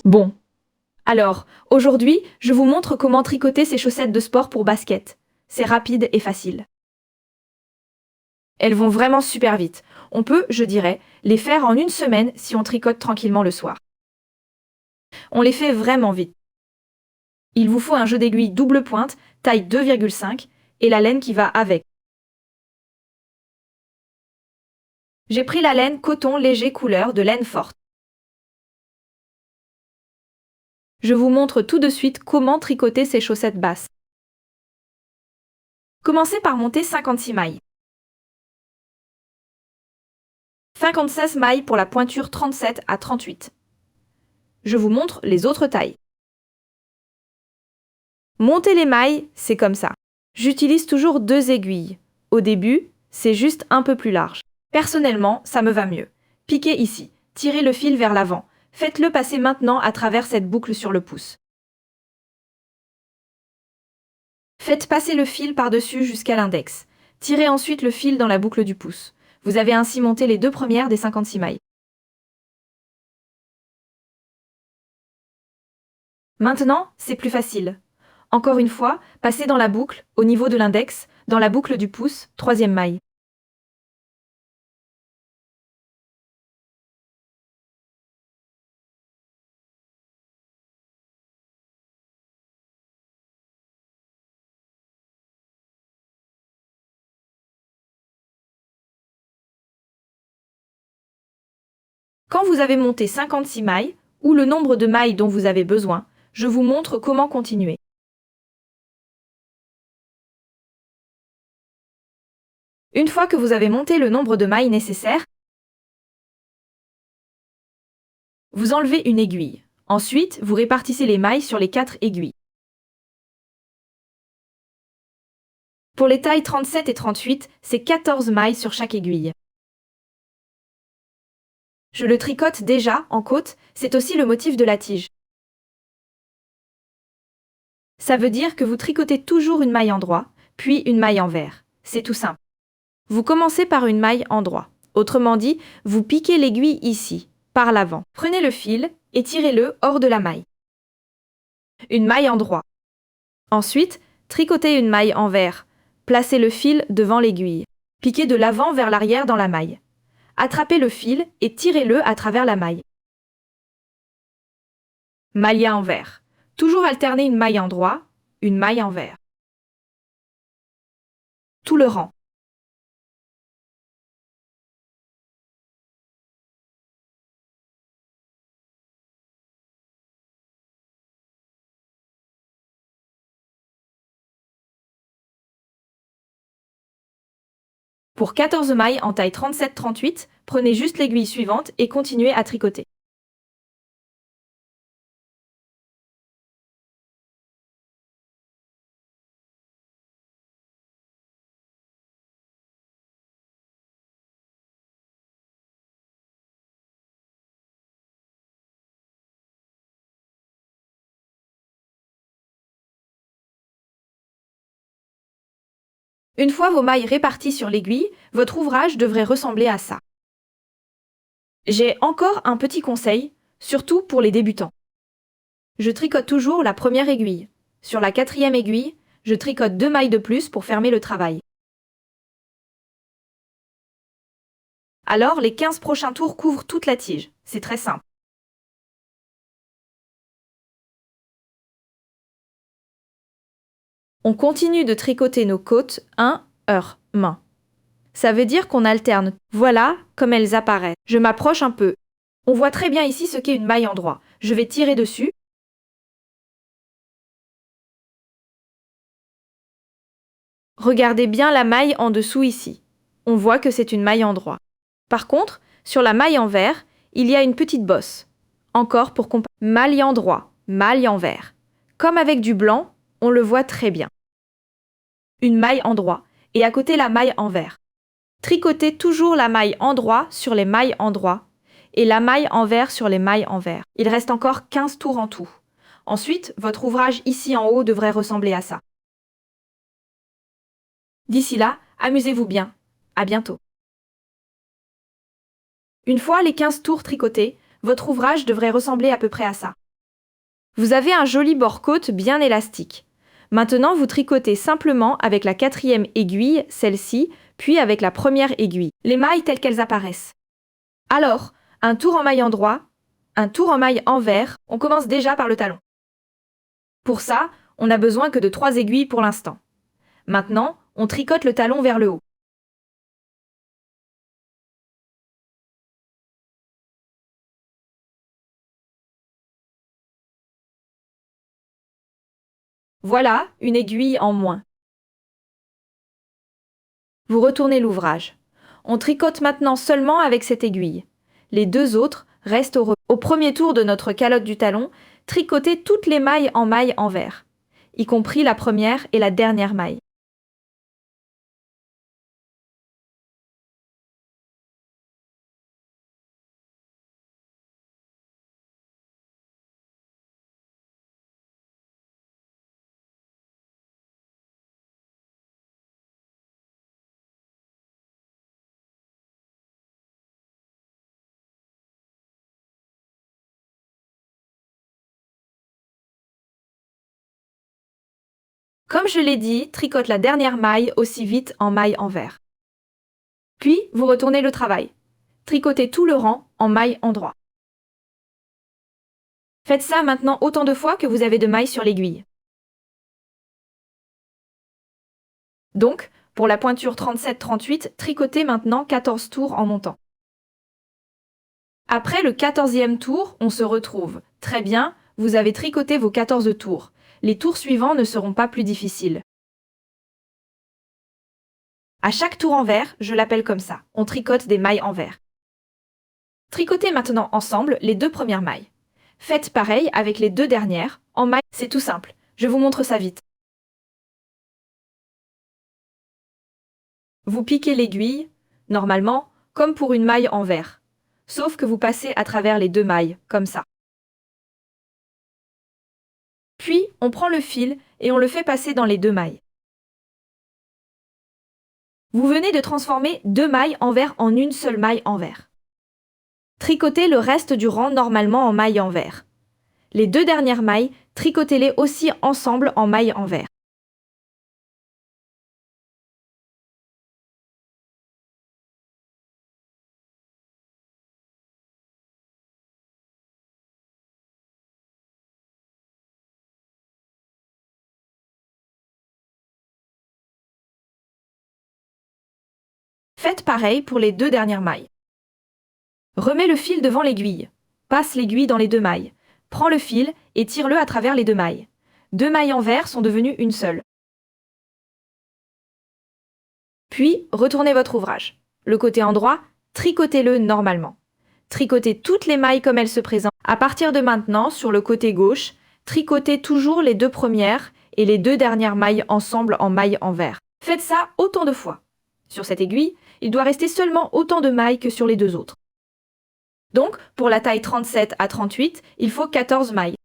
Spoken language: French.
Bon. Alors, aujourd'hui, je vous montre comment tricoter ces chaussettes de sport pour basket. C'est rapide et facile. Elles vont vraiment super vite. On peut, je dirais, les faire en une semaine si on tricote tranquillement le soir. On les fait vraiment vite. Il vous faut un jeu d'aiguille double pointe, taille 2,5 et la laine qui va avec. J'ai pris la laine coton léger couleur de laine forte. Je vous montre tout de suite comment tricoter ces chaussettes basses. Commencez par monter 56 mailles. 56 mailles pour la pointure 37 à 38. Je vous montre les autres tailles. Monter les mailles, c'est comme ça. J'utilise toujours 2 aiguilles. Au début, c'est juste un peu plus large. Personnellement, ça me va mieux. Piquez ici, tirez le fil vers l'avant. Faites-le passer maintenant à travers cette boucle sur le pouce. Faites passer le fil par-dessus jusqu'à l'index. Tirez ensuite le fil dans la boucle du pouce. Vous avez ainsi monté les 2 premières des 56 mailles. Maintenant, c'est plus facile. Encore une fois, passez dans la boucle, au niveau de l'index, dans la boucle du pouce, 3e maille. Quand vous avez monté 56 mailles, ou le nombre de mailles dont vous avez besoin, je vous montre comment continuer. Une fois que vous avez monté le nombre de mailles nécessaires, vous enlevez une aiguille. Ensuite, vous répartissez les mailles sur les 4 aiguilles. Pour les tailles 37 et 38, c'est 14 mailles sur chaque aiguille. Je le tricote déjà en côte, c'est aussi le motif de la tige. Ça veut dire que vous tricotez toujours une maille endroit, puis une maille envers. C'est tout simple. Vous commencez par une maille endroit. Autrement dit, vous piquez l'aiguille ici, par l'avant. Prenez le fil et tirez-le hors de la maille. Une maille endroit. Ensuite, tricotez une maille envers. Placez le fil devant l'aiguille. Piquez de l'avant vers l'arrière dans la maille. Attrapez le fil et tirez-le à travers la maille. Maillia envers. Toujours alterner une maille endroit, une maille envers. Tout le rang. Pour 14 mailles en taille 37-38, prenez juste l'aiguille suivante et continuez à tricoter. Une fois vos mailles réparties sur l'aiguille, votre ouvrage devrait ressembler à ça. J'ai encore un petit conseil, surtout pour les débutants. Je tricote toujours la première aiguille. Sur la 4e aiguille, je tricote 2 mailles de plus pour fermer le travail. Alors, les 15 prochains tours couvrent toute la tige. C'est très simple. On continue de tricoter nos côtes 1 heure main. Ça veut dire qu'on alterne. Voilà comme elles apparaissent. Je m'approche un peu. On voit très bien ici ce qu'est une maille endroit. Je vais tirer dessus. Regardez bien la maille en dessous ici. On voit que c'est une maille endroit. Par contre, sur la maille envers, il y a une petite bosse. Encore pour comparer. Maille endroit, maille envers. Comme avec du blanc, on le voit très bien. Une maille endroit et à côté la maille envers. Tricotez toujours la maille endroit sur les mailles endroit et la maille envers sur les mailles envers. Il reste encore 15 tours en tout. Ensuite, votre ouvrage ici en haut devrait ressembler à ça. D'ici là, amusez-vous bien. À bientôt. Une fois les 15 tours tricotés, votre ouvrage devrait ressembler à peu près à ça. Vous avez un joli bord-côte bien élastique. Maintenant, vous tricotez simplement avec la 4e aiguille, celle-ci, puis avec la première aiguille, les mailles telles qu'elles apparaissent. Alors, un tour en maille endroit, un tour en maille envers, on commence déjà par le talon. Pour ça, on n'a besoin que de 3 aiguilles pour l'instant. Maintenant, on tricote le talon vers le haut. Voilà, une aiguille en moins. Vous retournez l'ouvrage. On tricote maintenant seulement avec cette aiguille. Les deux autres restent au premier tour de notre calotte du talon, tricotez toutes les mailles en maille envers, y compris la première et la dernière maille. Comme je l'ai dit, tricote la dernière maille aussi vite en maille envers. Puis, vous retournez le travail. Tricotez tout le rang en maille endroit. Faites ça maintenant autant de fois que vous avez de mailles sur l'aiguille. Donc, pour la pointure 37-38, tricotez maintenant 14 tours en montant. Après le 14e tour, on se retrouve. Très bien, vous avez tricoté vos 14 tours. Les tours suivants ne seront pas plus difficiles. À chaque tour envers, je l'appelle comme ça, on tricote des mailles envers. Tricotez maintenant ensemble les 2 premières mailles. Faites pareil avec les 2 dernières, en maille, c'est tout simple. Je vous montre ça vite. Vous piquez l'aiguille, normalement, comme pour une maille envers. Sauf que vous passez à travers les 2 mailles, comme ça. Puis, on prend le fil et on le fait passer dans les 2 mailles. Vous venez de transformer 2 mailles envers en une seule maille envers. Tricotez le reste du rang normalement en maille envers. Les 2 dernières mailles, tricotez-les aussi ensemble en maille envers. Faites pareil pour les 2 dernières mailles. Remets le fil devant l'aiguille. Passe l'aiguille dans les 2 mailles. Prends le fil et tire-le à travers les 2 mailles. 2 mailles envers sont devenues une seule. Puis, retournez votre ouvrage. Le côté endroit, tricotez-le normalement. Tricotez toutes les mailles comme elles se présentent. À partir de maintenant, sur le côté gauche, tricotez toujours les 2 premières et les 2 dernières mailles ensemble en maille envers. Faites ça autant de fois. Sur cette aiguille, il doit rester seulement autant de mailles que sur les 2 autres. Donc, pour la taille 37 à 38, il faut 14 mailles.